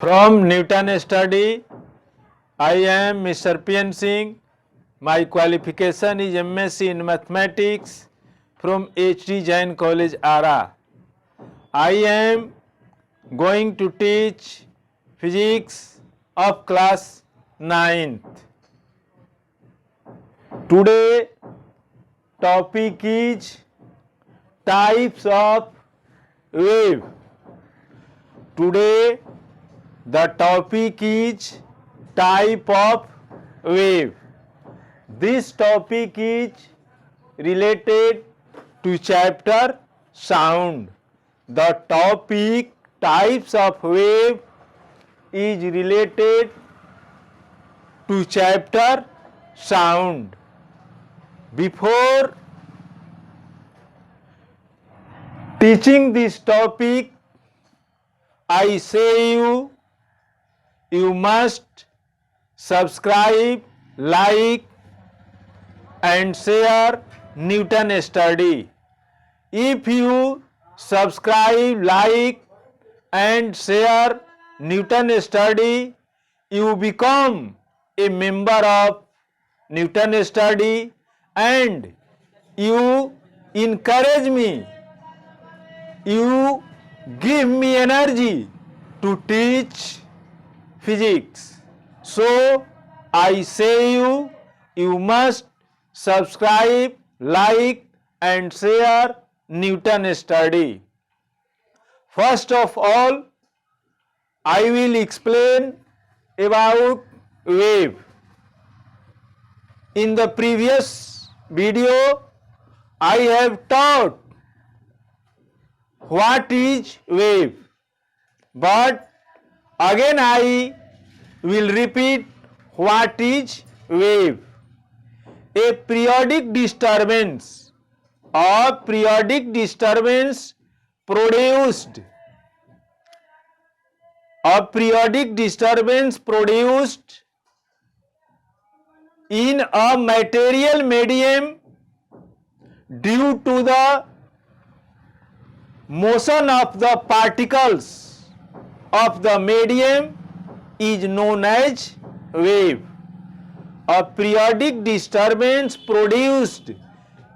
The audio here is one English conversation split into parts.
From Newton Study, I am Mr. P.N. Singh. My qualification is MSc in Mathematics from H.D. Jain College, Ara. I am going to teach physics of class 9th. Today topic is types of wave. Today the topic is type of wave. This topic is related to chapter sound. The topic types of wave is related to chapter sound. Before teaching this topic, I say you must subscribe, like and share Newton Study. If you subscribe, like and share Newton Study, you become a member of Newton Study and you encourage me, you give me energy to teach physics. So I say you must subscribe, like and share Newton Study. First of all, I will explain about wave. In the previous video, I have taught what is wave, but again I will repeat what is wave. A periodic disturbance produced in a material medium due to the motion of the particles of the medium is known as wave. A periodic disturbance produced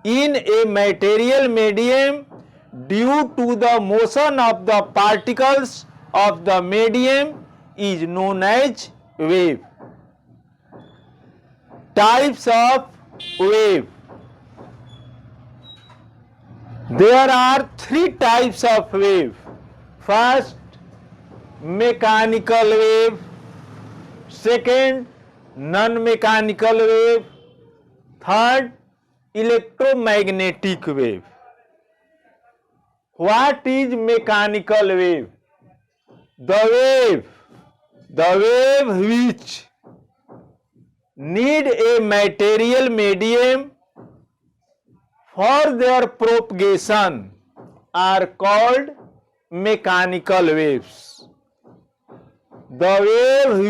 in a material medium due to the motion of the particles of the medium is known as wave. Types of wave. There are three types of wave. First, mechanical wave. Second, non-mechanical wave. Third, electromagnetic wave. What is mechanical wave? The wave which need a material medium for their propagation are called mechanical waves. The wave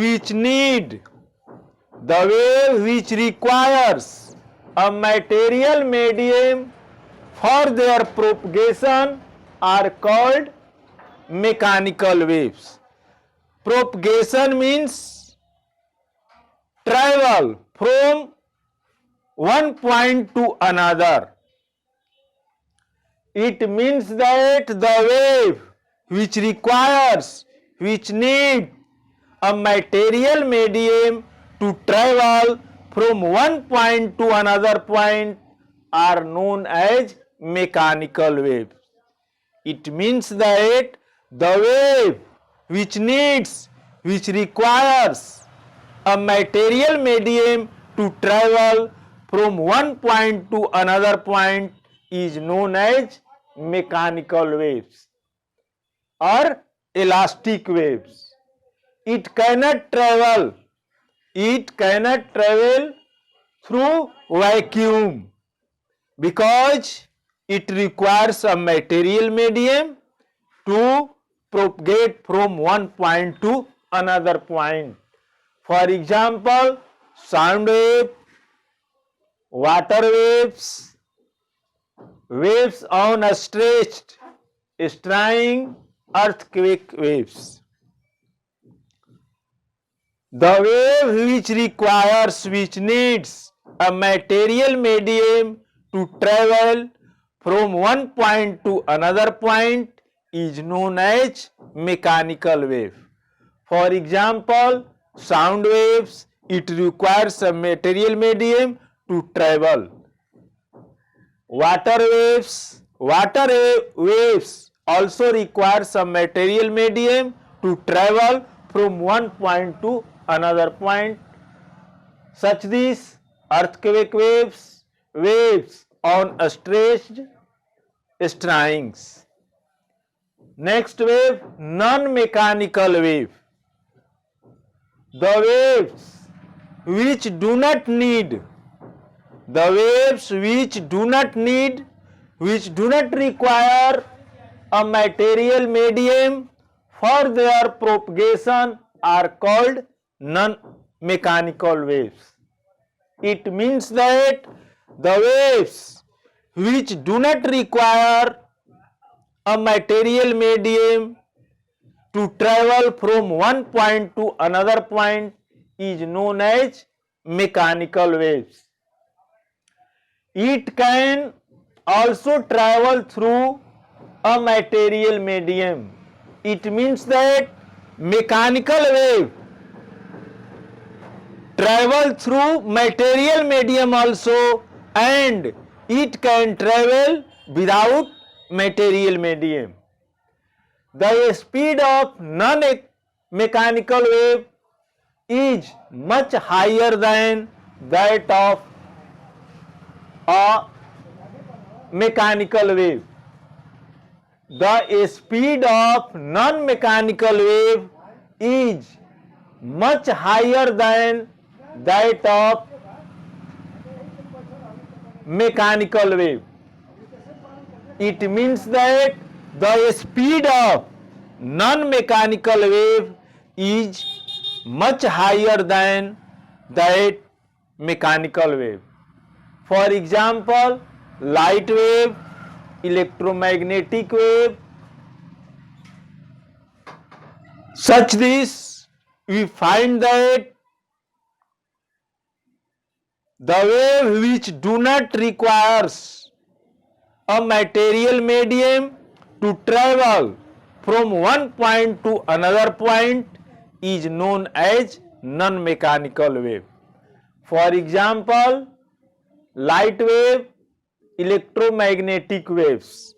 which requires a material medium for their propagation are called mechanical waves. Propagation means travel from one point to another. It means that the wave which need a material medium to travel from one point to another point are known as mechanical waves. It means that the wave which requires a material medium to travel from one point to another point is known as mechanical waves or elastic waves. It cannot travel through vacuum because it requires a material medium to propagate from one point to another point. For example, sound wave, water waves, waves on a stretched string, earthquake waves. The wave which needs a material medium to travel from one point to another point is known as mechanical wave. For example, sound waves, it requires a material medium to travel. Water waves also require some material medium to travel from one point to another point. Such these earthquake waves, waves on stretched strings. Next wave, non-mechanical wave. The waves which do not need, which do not require a material medium for their propagation are called non-mechanical waves. It means that the waves which do not require a material medium to travel from one point to another point is known as mechanical waves. It can also travel through a material medium. It means that mechanical wave travel through material medium also, and it can travel without material medium. The speed of non-mechanical wave is much higher than that of a mechanical wave. The speed of non-mechanical wave is much higher than that of mechanical wave. It means that the speed of non-mechanical wave is much higher than that mechanical wave. For example, light wave, electromagnetic wave, such this we find that the wave which do not requires a material medium to travel from one point to another point is known as non-mechanical wave. For example, light wave, electromagnetic waves.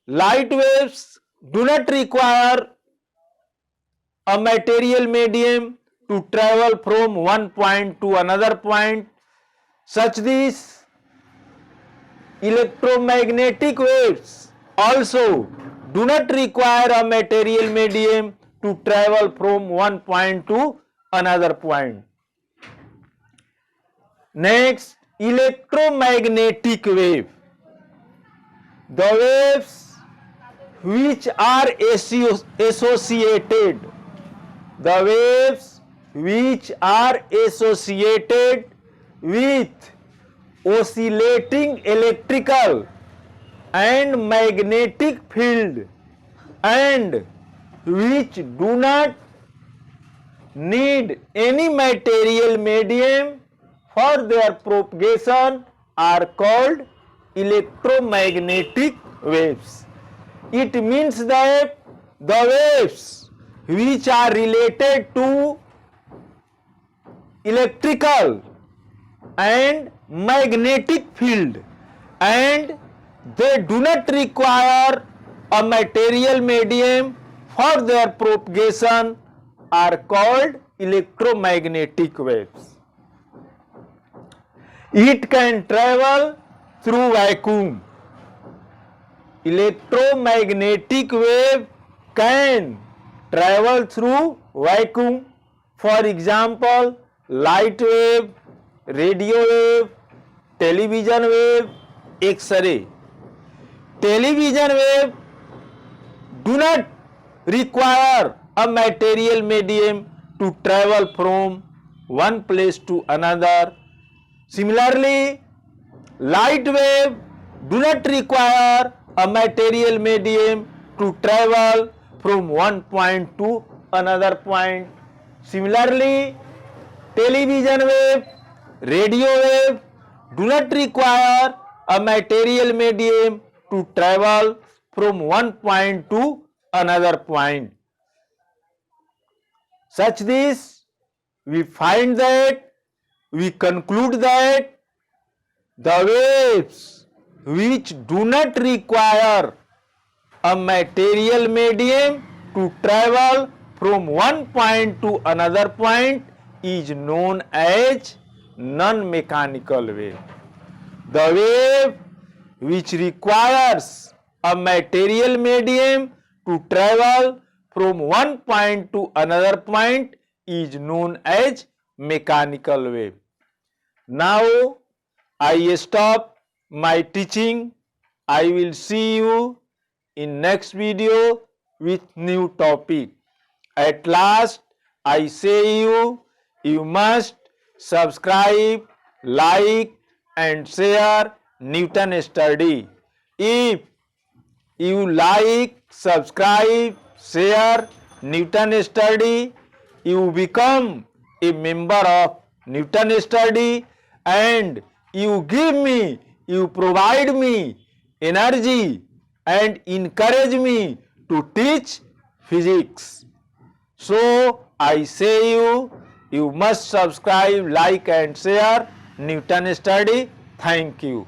Light waves do not require a material medium to travel from one point to another point. Such these electromagnetic waves also do not require a material medium to travel from one point to another point. Next, electromagnetic wave. The waves which are associated, with oscillating electrical and magnetic field and which do not need any material medium for their propagation are called electromagnetic waves. It means that the waves which are related to electrical and magnetic field and they do not require a material medium for their propagation are called electromagnetic waves. It can travel through vacuum. Electromagnetic wave can travel through vacuum. For example, light wave, radio wave, television wave, X-ray. Television wave do not require a material medium to travel from one place to another. Similarly, light wave do not require a material medium to travel from one point to another point. Similarly, television wave, radio wave do not require a material medium to travel from one point to another point. Such this, we find that, we conclude that the waves which do not require a material medium to travel from one point to another point is known as non-mechanical wave. The wave which requires a material medium to travel from one point to another point is known as mechanical wave. Now I stop my teaching. I will see you in next video with new topic. At last I say you must subscribe, like and share Newton Study. If you like, subscribe, share Newton Study, you become a member of Newton Study and you provide me energy and encourage me to teach physics. So I say you must subscribe, like and share Newton Study. Thank you.